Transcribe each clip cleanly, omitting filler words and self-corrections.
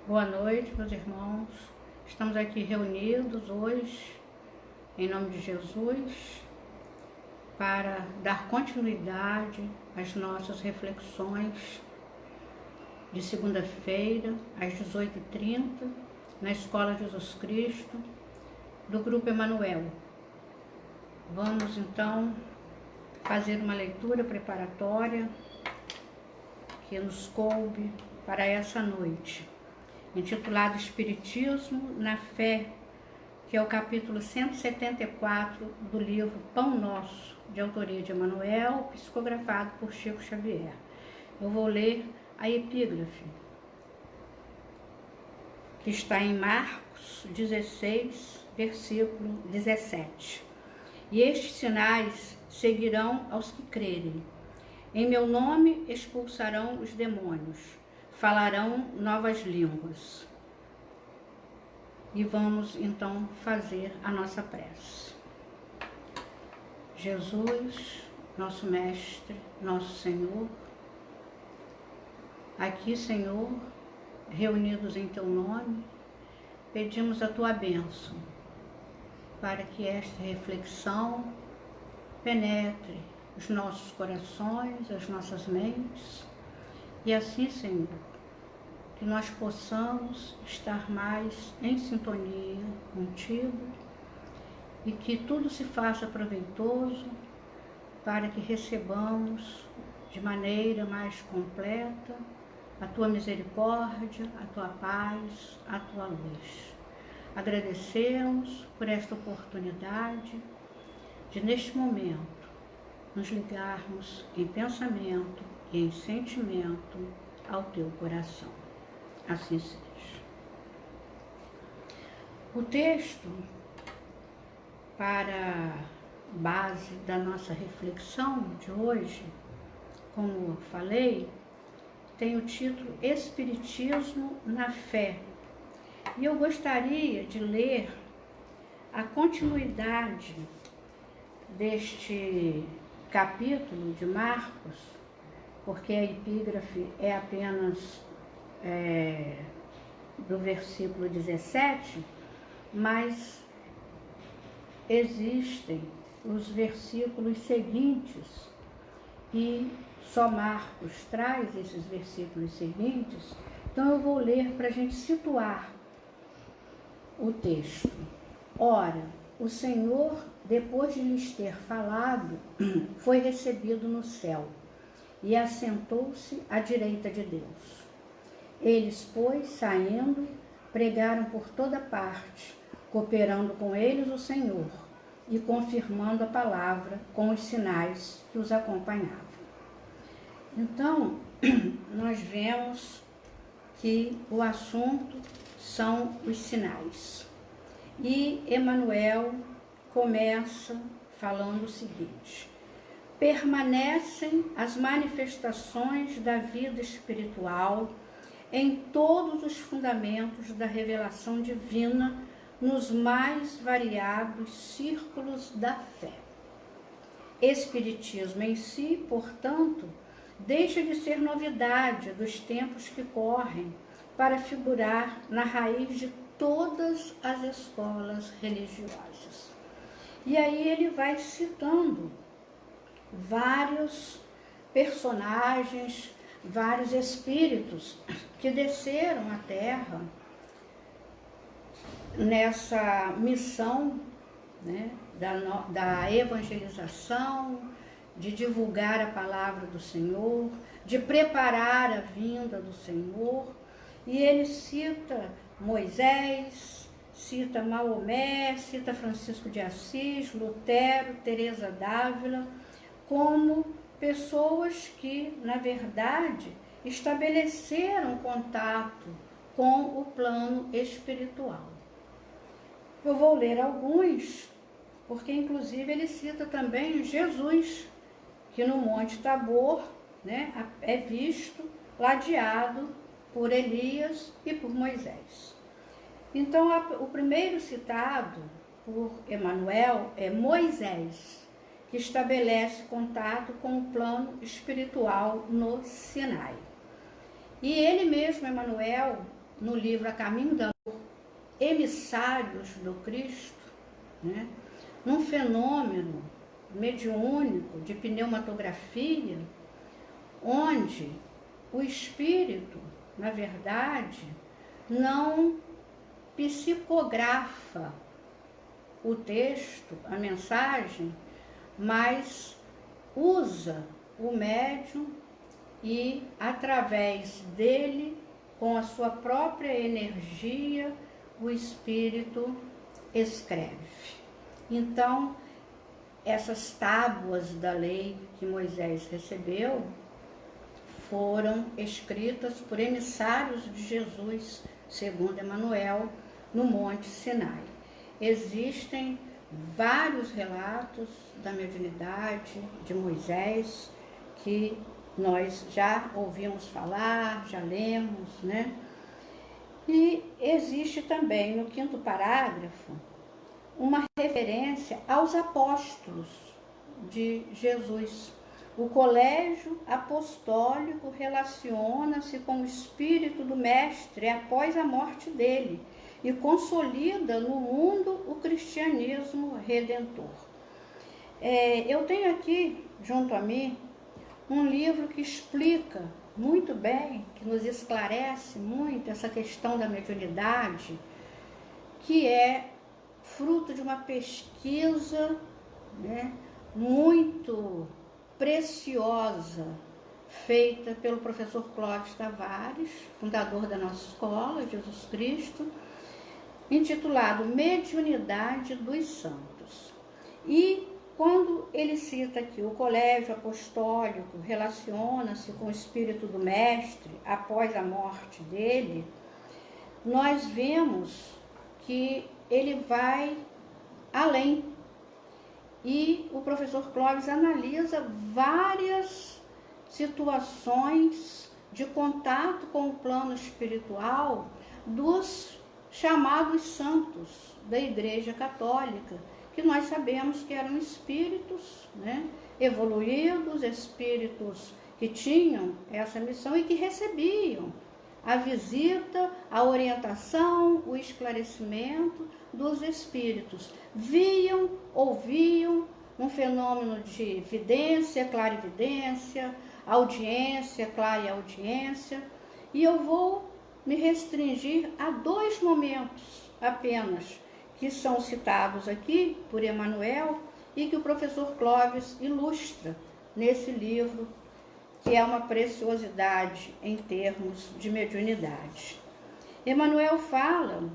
Boa noite, meus irmãos. Estamos aqui reunidos hoje, em nome de Jesus, para dar continuidade às nossas reflexões de segunda-feira, às 18h30, na Escola Jesus Cristo, do Grupo Emanuel. Vamos, então, fazer uma leitura preparatória que nos coube para essa noite, intitulado Espiritismo na Fé, que é o capítulo 174 do livro Pão Nosso, de autoria de Emmanuel, psicografado por Chico Xavier. Eu vou ler a epígrafe, que está em Marcos 16, versículo 17. E estes sinais seguirão aos que crerem. Em meu nome expulsarão os demônios, falarão novas línguas. E vamos então fazer a nossa prece. Jesus, nosso Mestre, nosso Senhor, aqui, Senhor, reunidos em Teu nome, pedimos a Tua bênção, para que esta reflexão penetre os nossos corações, as nossas mentes, e assim, Senhor, que nós possamos estar mais em sintonia contigo e que tudo se faça proveitoso para que recebamos de maneira mais completa a Tua misericórdia, a Tua paz, a Tua luz. Agradecemos por esta oportunidade de, neste momento, nos ligarmos em pensamento e em sentimento ao Teu coração. Assim seja. O texto para base da nossa reflexão de hoje, como falei, tem o título Espiritismo na Fé. E eu gostaria de ler a continuidade deste capítulo de Marcos, porque a epígrafe é apenas do versículo 17, mas existem os versículos seguintes e só Marcos traz esses versículos seguintes. Então eu vou ler para a gente situar o texto. Ora, o Senhor, depois de lhes ter falado, foi recebido no céu e assentou-se à direita de Deus. Eles, pois, saindo, pregaram por toda parte, cooperando com eles o Senhor e confirmando a palavra com os sinais que os acompanhavam. Então, nós vemos que o assunto são os sinais. E Emmanuel começa falando o seguinte: permanecem as manifestações da vida espiritual em todos os fundamentos da revelação divina nos mais variados círculos da fé. Espiritismo em si, portanto, deixa de ser novidade dos tempos que correm para figurar na raiz de todas as escolas religiosas. E aí ele vai citando vários personagens, vários espíritos que desceram à Terra nessa missão, né, da evangelização, de divulgar a palavra do Senhor, de preparar a vinda do Senhor. E ele cita Moisés, cita Maomé, cita Francisco de Assis, Lutero, Teresa d'Ávila, como pessoas que, na verdade, estabeleceram contato com o plano espiritual. Eu vou ler alguns, porque inclusive ele cita também Jesus, que no Monte Tabor, né, é visto ladeado por Elias e por Moisés. Então, o primeiro citado por Emmanuel é Moisés, que estabelece contato com o plano espiritual no Sinai. E ele mesmo, Emmanuel, no livro A Caminho da Luz, emissários do Cristo, né, num fenômeno mediúnico de pneumatografia, onde o espírito, na verdade, não psicografa o texto, a mensagem, mas usa o médium e, através dele, com a sua própria energia, o espírito escreve. Então, essas tábuas da lei que Moisés recebeu foram escritas por emissários de Jesus, segundo Emmanuel, no Monte Sinai. Existem vários relatos da mediunidade de Moisés que nós já ouvimos falar, já lemos, né? E existe também no 5º parágrafo uma referência aos apóstolos de Jesus. O colégio apostólico relaciona-se com o espírito do mestre após a morte dele e consolida no mundo o cristianismo redentor. Eu tenho aqui, junto a mim, um livro que explica muito bem, que nos esclarece muito essa questão da mediunidade, que é fruto de uma pesquisa, né, muito preciosa, feita pelo professor Clóvis Tavares, fundador da nossa escola, Jesus Cristo, intitulado Mediunidade dos Santos. E quando ele cita aqui o colégio apostólico relaciona-se com o espírito do mestre após a morte dele, nós vemos que ele vai além. E o professor Clóvis analisa várias situações de contato com o plano espiritual dos chamados santos da Igreja Católica, que nós sabemos que eram espíritos, né, evoluídos, espíritos que tinham essa missão e que recebiam a visita, a orientação, o esclarecimento dos espíritos. Viam, ouviam um fenômeno de vidência, clarividência, audiência, clareaudiência, e eu vou me restringir a 2 momentos apenas, que são citados aqui por Emmanuel e que o professor Clóvis ilustra nesse livro, que é uma preciosidade em termos de mediunidade. Emmanuel fala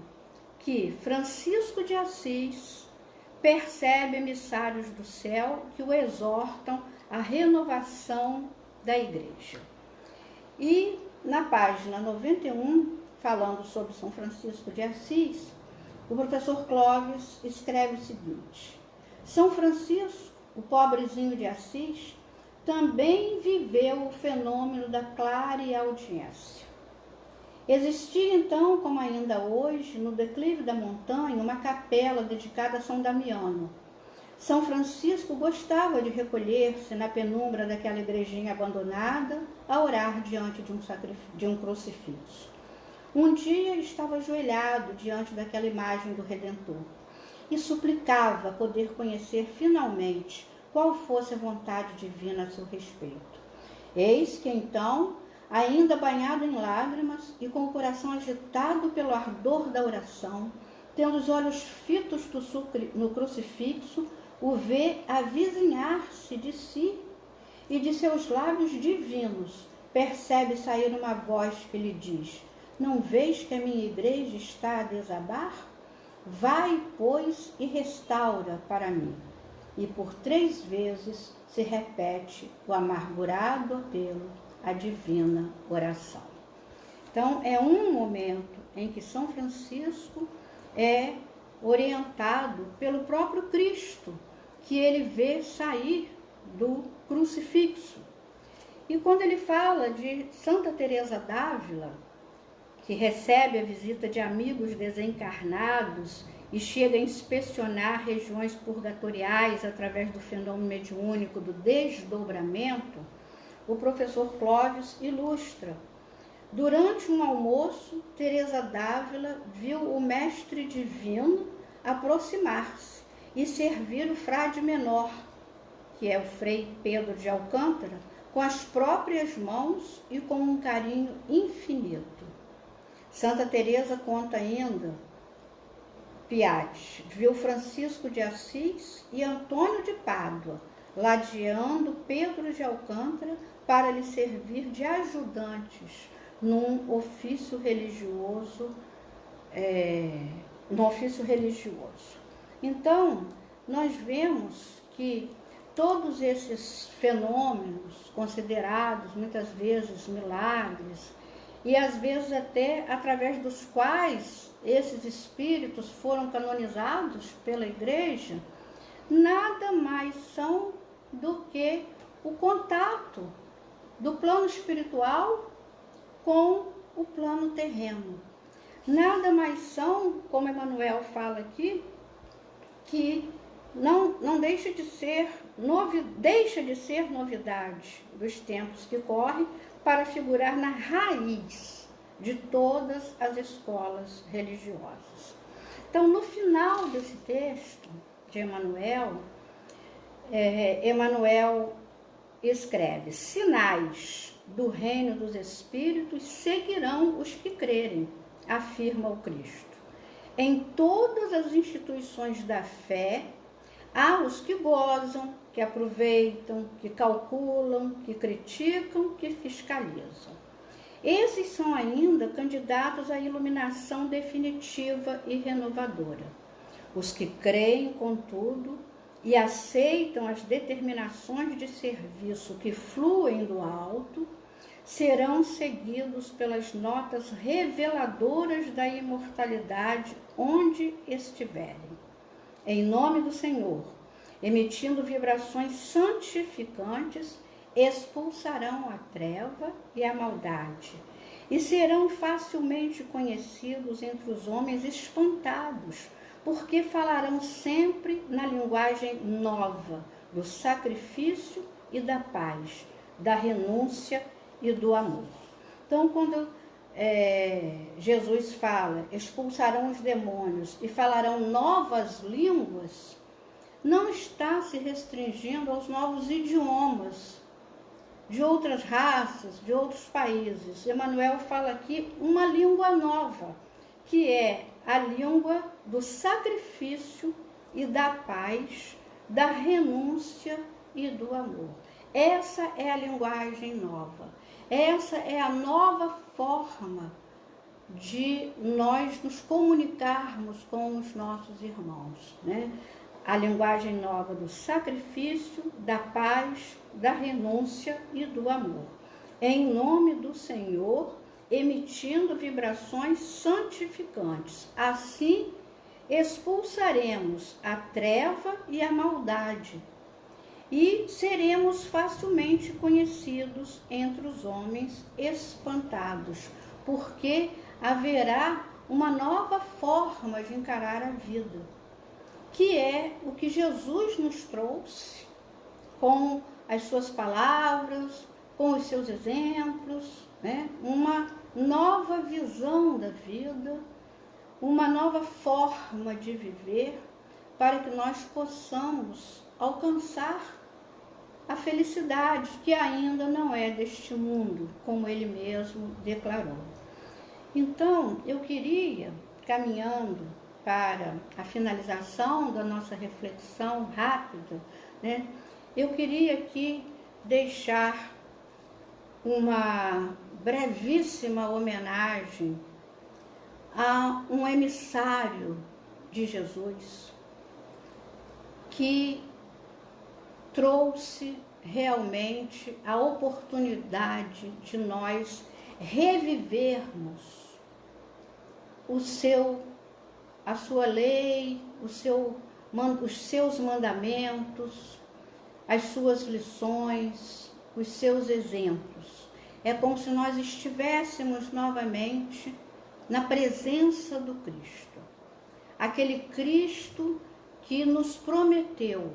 que Francisco de Assis percebe emissários do céu que o exortam à renovação da Igreja. E na página 91, falando sobre São Francisco de Assis, o professor Clóvis escreve o seguinte: São Francisco, o pobrezinho de Assis, também viveu o fenômeno da clareaudiência. Existia então, como ainda hoje, no declive da montanha, uma capela dedicada a São Damiano. São Francisco gostava de recolher-se na penumbra daquela igrejinha abandonada a orar diante de um crucifixo. Um dia estava ajoelhado diante daquela imagem do Redentor e suplicava poder conhecer finalmente qual fosse a vontade divina a seu respeito. Eis que então, ainda banhado em lágrimas e com o coração agitado pelo ardor da oração, tendo os olhos fitos no crucifixo, o vê avizinhar-se de si, e de seus lábios divinos percebe sair uma voz que lhe diz: não vês que a minha igreja está a desabar? Vai, pois, e restaura para mim. E por 3 vezes se repete o amargurado apelo à divina oração. Então, é um momento em que São Francisco é orientado pelo próprio Cristo, que ele vê sair do crucifixo. E quando ele fala de Santa Teresa d'Ávila, que recebe a visita de amigos desencarnados e chega a inspecionar regiões purgatoriais através do fenômeno mediúnico do desdobramento, o professor Clóvis ilustra Durante um almoço, Teresa d'Ávila viu o mestre divino aproximar-se e servir o frade menor, que é o Frei Pedro de Alcântara, com as próprias mãos e com um carinho infinito. Santa Teresa conta ainda, Piatti viu Francisco de Assis e Antônio de Pádua ladeando Pedro de Alcântara para lhe servir de ajudantes num ofício religioso. Então, nós vemos que todos esses fenômenos considerados muitas vezes milagres, e às vezes até através dos quais esses espíritos foram canonizados pela Igreja, nada mais são do que o contato do plano espiritual com o plano terreno. Nada mais são, como Emmanuel fala aqui, que não deixa de ser novidade dos tempos que correm para figurar na raiz de todas as escolas religiosas. Então, no final desse texto de Emmanuel, Emmanuel escreve: sinais do reino dos Espíritos seguirão os que crerem, afirma o Cristo. Em todas as instituições da fé, há os que gozam, que aproveitam, que calculam, que criticam, que fiscalizam. Esses são ainda candidatos à iluminação definitiva e renovadora. Os que creem, contudo, e aceitam as determinações de serviço que fluem do alto, serão seguidos pelas notas reveladoras da imortalidade onde estiverem. Em nome do Senhor, emitindo vibrações santificantes, expulsarão a treva e a maldade, e serão facilmente conhecidos entre os homens espantados, porque falarão sempre na linguagem nova do sacrifício e da paz, da renúncia e do amor. Então, quando Jesus fala, expulsarão os demônios e falarão novas línguas, não está se restringindo aos novos idiomas de outras raças, de outros países. Emmanuel fala aqui uma língua nova, que é a língua do sacrifício e da paz, da renúncia e do amor. Essa é a linguagem nova. Essa é a nova forma de nós nos comunicarmos com os nossos irmãos, né? A linguagem nova do sacrifício, da paz, da renúncia e do amor. Em nome do Senhor, emitindo vibrações santificantes. Assim, expulsaremos a treva e a maldade e seremos facilmente conhecidos entre os homens espantados, porque haverá uma nova forma de encarar a vida, que é o que Jesus nos trouxe com as suas palavras, com os seus exemplos, né? Uma nova visão da vida, uma nova forma de viver, para que nós possamos alcançar a felicidade que ainda não é deste mundo, como ele mesmo declarou. Então, eu queria, caminhando para a finalização da nossa reflexão rápida, né, eu queria aqui deixar uma brevíssima homenagem a um emissário de Jesus que trouxe realmente a oportunidade de nós revivermos a sua lei, os seus mandamentos, as suas lições, os seus exemplos. É como se nós estivéssemos novamente na presença do Cristo. Aquele Cristo que nos prometeu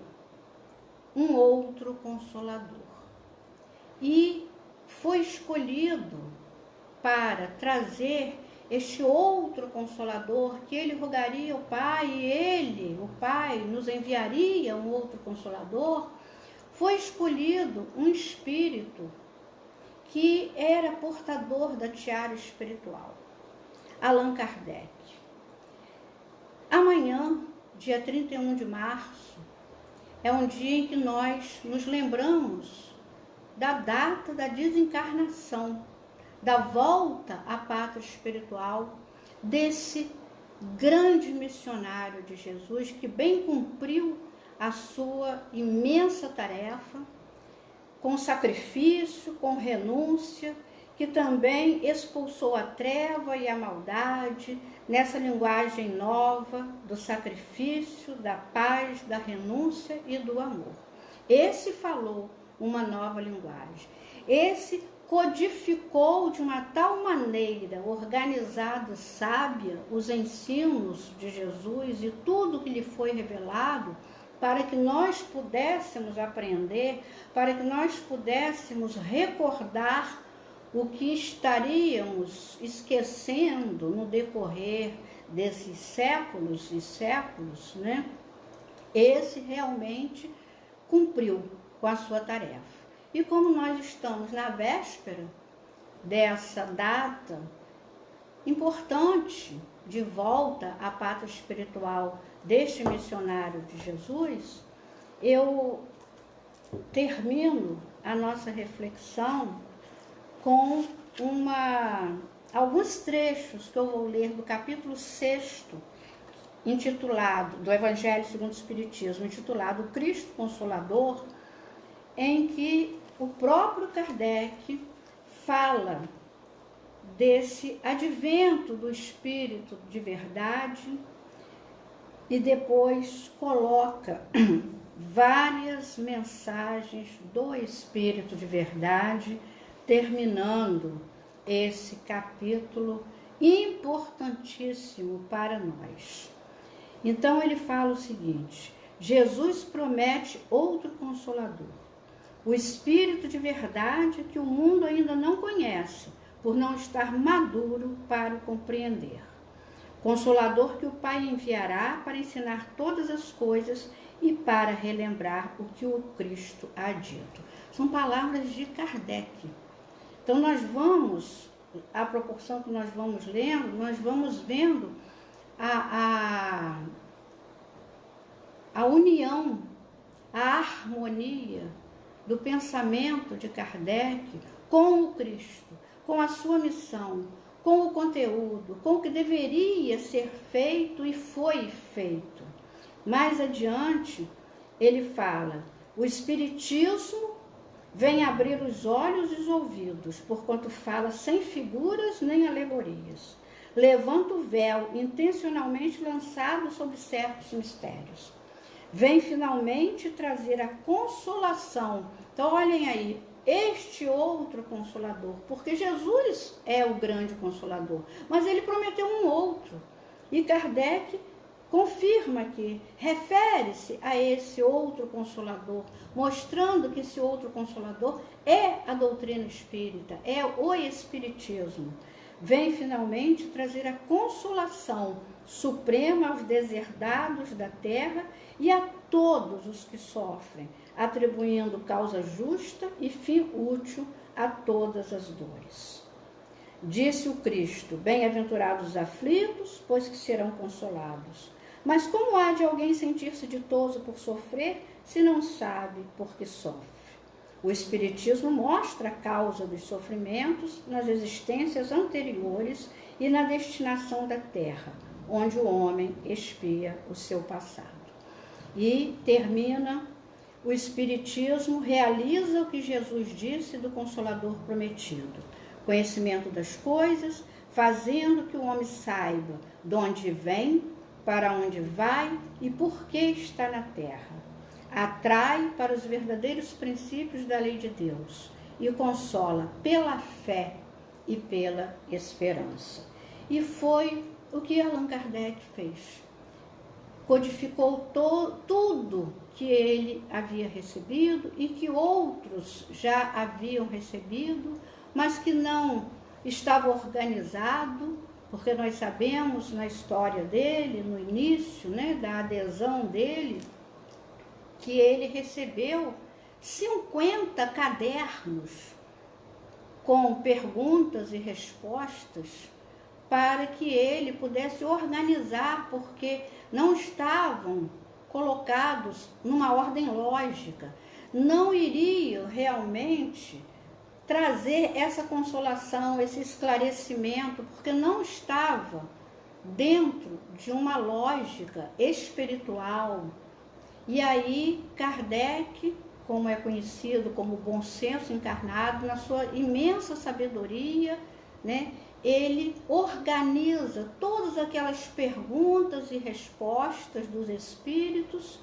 um outro Consolador. E foi escolhido para trazer este outro Consolador, que ele rogaria ao Pai, e ele, o Pai, nos enviaria um outro Consolador, foi escolhido um espírito que era portador da tiara espiritual, Allan Kardec. Amanhã, dia 31 de março, é um dia em que nós nos lembramos da data da desencarnação, da volta à pátria espiritual desse grande missionário de Jesus, que bem cumpriu a sua imensa tarefa, com sacrifício, com renúncia, que também expulsou a treva e a maldade, nessa linguagem nova do sacrifício, da paz, da renúncia e do amor. Esse falou uma nova linguagem. Esse codificou de uma tal maneira, organizada, sábia, os ensinos de Jesus e tudo que lhe foi revelado, para que nós pudéssemos aprender, para que nós pudéssemos recordar o que estaríamos esquecendo no decorrer desses séculos e séculos, né? Esse realmente cumpriu com a sua tarefa. E como nós estamos na véspera dessa data importante de volta à pátria espiritual deste missionário de Jesus, eu termino a nossa reflexão com alguns trechos que eu vou ler do capítulo 6, intitulado, do Evangelho segundo o Espiritismo, intitulado Cristo Consolador, em que o próprio Kardec fala desse advento do Espírito de verdade e depois coloca várias mensagens do Espírito de verdade, terminando esse capítulo importantíssimo para nós. Então ele fala o seguinte: Jesus promete outro Consolador, o Espírito de verdade que o mundo ainda não conhece, por não estar maduro para o compreender. Consolador que o Pai enviará para ensinar todas as coisas e para relembrar o que o Cristo há dito. São palavras de Kardec. Então nós vamos, à proporção que nós vamos lendo, nós vamos vendo a união, a harmonia do pensamento de Kardec com o Cristo, com a sua missão, com o conteúdo, com o que deveria ser feito e foi feito. Mais adiante, ele fala: o Espiritismo vem abrir os olhos e os ouvidos, porquanto fala sem figuras nem alegorias. Levanta o véu intencionalmente lançado sobre certos mistérios. Vem finalmente trazer a consolação. Então, olhem aí, este outro Consolador, porque Jesus é o grande Consolador, mas ele prometeu um outro. E Kardec confirma que refere-se a esse outro Consolador, mostrando que esse outro Consolador é a doutrina espírita, é o Espiritismo. Vem finalmente trazer a consolação suprema aos deserdados da terra e a todos os que sofrem, atribuindo causa justa e fim útil a todas as dores. Disse o Cristo: bem-aventurados os aflitos, pois que serão consolados. Mas como há de alguém sentir-se ditoso por sofrer, se não sabe por que sofre? O Espiritismo mostra a causa dos sofrimentos nas existências anteriores e na destinação da terra, onde o homem expia o seu passado. E termina: o Espiritismo realiza o que Jesus disse do Consolador prometido: conhecimento das coisas, fazendo que o homem saiba de onde vem, para onde vai e por que está na terra. Atrai para os verdadeiros princípios da lei de Deus e consola pela fé e pela esperança. E foi o que Allan Kardec fez. Codificou tudo que ele havia recebido e que outros já haviam recebido, mas que não estava organizado, porque nós sabemos na história dele, no início, né, da adesão dele, que ele recebeu 50 cadernos com perguntas e respostas para que ele pudesse organizar, porque não estavam colocados numa ordem lógica, não iriam realmente trazer essa consolação, esse esclarecimento, porque não estava dentro de uma lógica espiritual. E aí Kardec, como é conhecido como bom senso encarnado, na sua imensa sabedoria, né, ele organiza todas aquelas perguntas e respostas dos espíritos,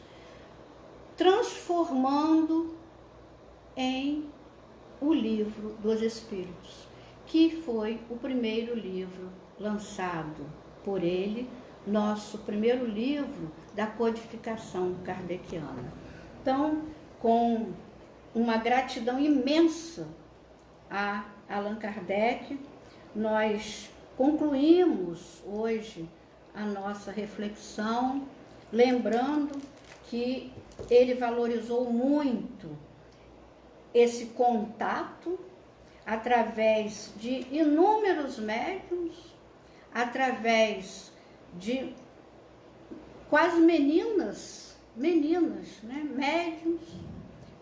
transformando em o Livro dos Espíritos, que foi o primeiro livro lançado por ele, nosso primeiro livro da codificação kardeciana. Então, com uma gratidão imensa a Allan Kardec, nós concluímos hoje a nossa reflexão, lembrando que ele valorizou muito esse contato através de inúmeros médiuns, através de quase meninas, né, médiuns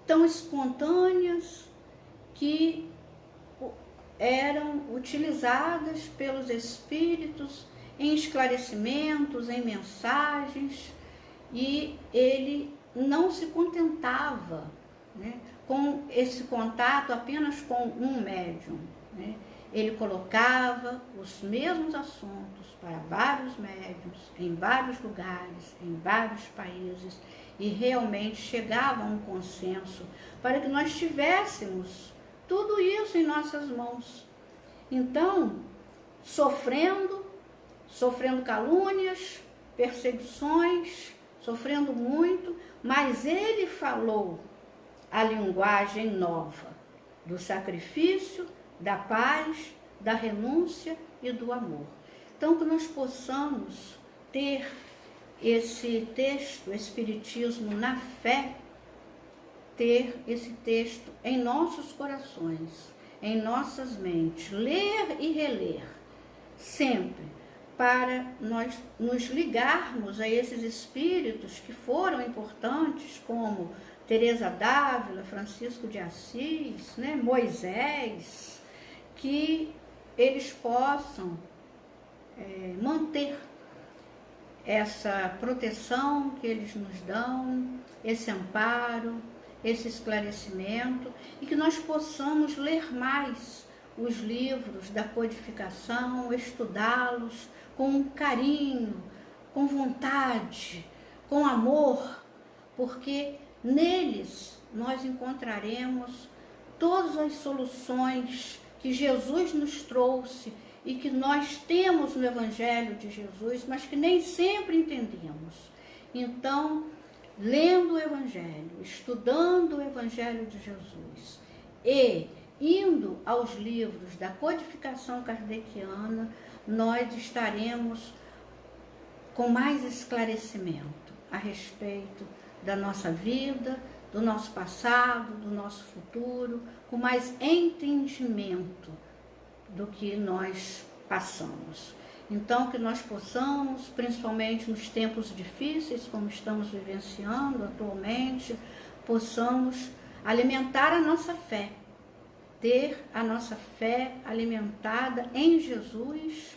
tão espontâneas que eram utilizadas pelos espíritos em esclarecimentos, em mensagens, e ele não se contentava, né, com esse contato apenas com um médium, né? Ele colocava os mesmos assuntos para vários médiuns, em vários lugares, em vários países, e realmente chegava a um consenso para que nós tivéssemos tudo isso em nossas mãos. Então, sofrendo calúnias, perseguições, sofrendo muito, mas ele falou a linguagem nova do sacrifício, da paz, da renúncia e do amor. Então, que nós possamos ter esse texto, Espiritismo na Fé, ter esse texto em nossos corações, em nossas mentes, ler e reler, sempre, para nós nos ligarmos a esses espíritos que foram importantes, como Teresa d'Ávila, Francisco de Assis, né, Moisés, que eles possam manter essa proteção que eles nos dão, esse amparo, esse esclarecimento, e que nós possamos ler mais os livros da codificação, estudá-los com carinho, com vontade, com amor, porque neles nós encontraremos todas as soluções que Jesus nos trouxe e que nós temos no Evangelho de Jesus, mas que nem sempre entendemos. Então, lendo o Evangelho, estudando o Evangelho de Jesus e indo aos livros da codificação kardeciana, nós estaremos com mais esclarecimento a respeito da nossa vida, do nosso passado, do nosso futuro, com mais entendimento do que nós passamos. Então, que nós possamos, principalmente nos tempos difíceis, como estamos vivenciando atualmente, possamos alimentar a nossa fé, ter a nossa fé alimentada em Jesus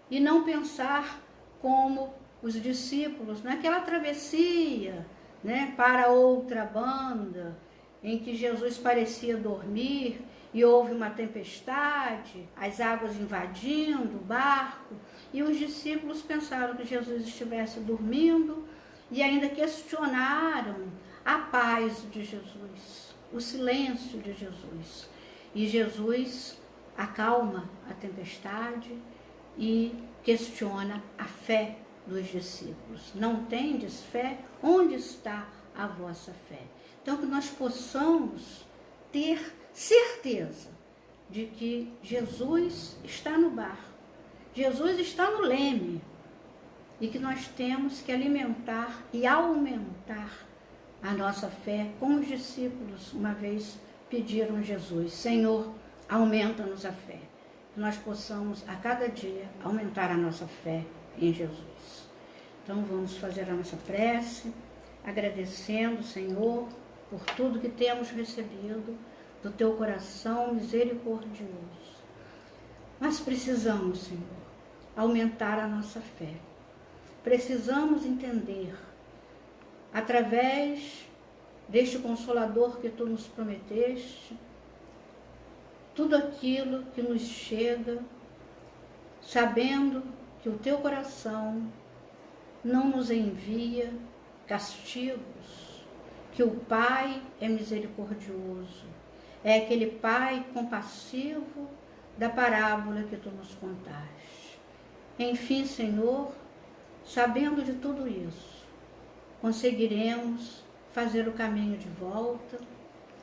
e não pensar como os discípulos naquela travessia, né, para outra banda, em que Jesus parecia dormir e houve uma tempestade, as águas invadindo o barco, e os discípulos pensaram que Jesus estivesse dormindo e ainda questionaram a paz de Jesus, o silêncio de Jesus. E Jesus acalma a tempestade e questiona a fé dos discípulos. Não tendes fé? Onde está a vossa fé? Então, que nós possamos ter certeza de que Jesus está no barco, Jesus está no leme, e que nós temos que alimentar e aumentar a nossa fé, como os discípulos uma vez pediram a Jesus: Senhor, aumenta-nos a fé. Que nós possamos a cada dia aumentar a nossa fé em Jesus. Então vamos fazer a nossa prece, agradecendo, Senhor, por tudo que temos recebido do teu coração misericordioso. Mas precisamos, Senhor, aumentar a nossa fé. Precisamos entender, através deste Consolador que tu nos prometeste, tudo aquilo que nos chega, sabendo que o teu coração não nos envia castigos, que o Pai é misericordioso, é aquele Pai compassivo da parábola que tu nos contaste. Enfim, Senhor, sabendo de tudo isso, conseguiremos fazer o caminho de volta,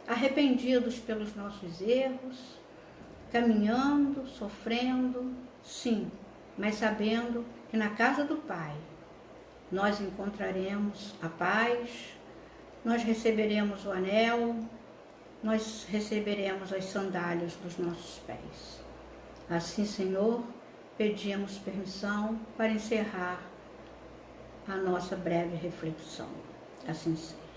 arrependidos pelos nossos erros, caminhando, sofrendo, sim, mas sabendo que na casa do Pai nós encontraremos a paz, nós receberemos o anel, nós receberemos as sandálias dos nossos pés. Assim, Senhor, pedimos permissão para encerrar a nossa breve reflexão. Assim seja.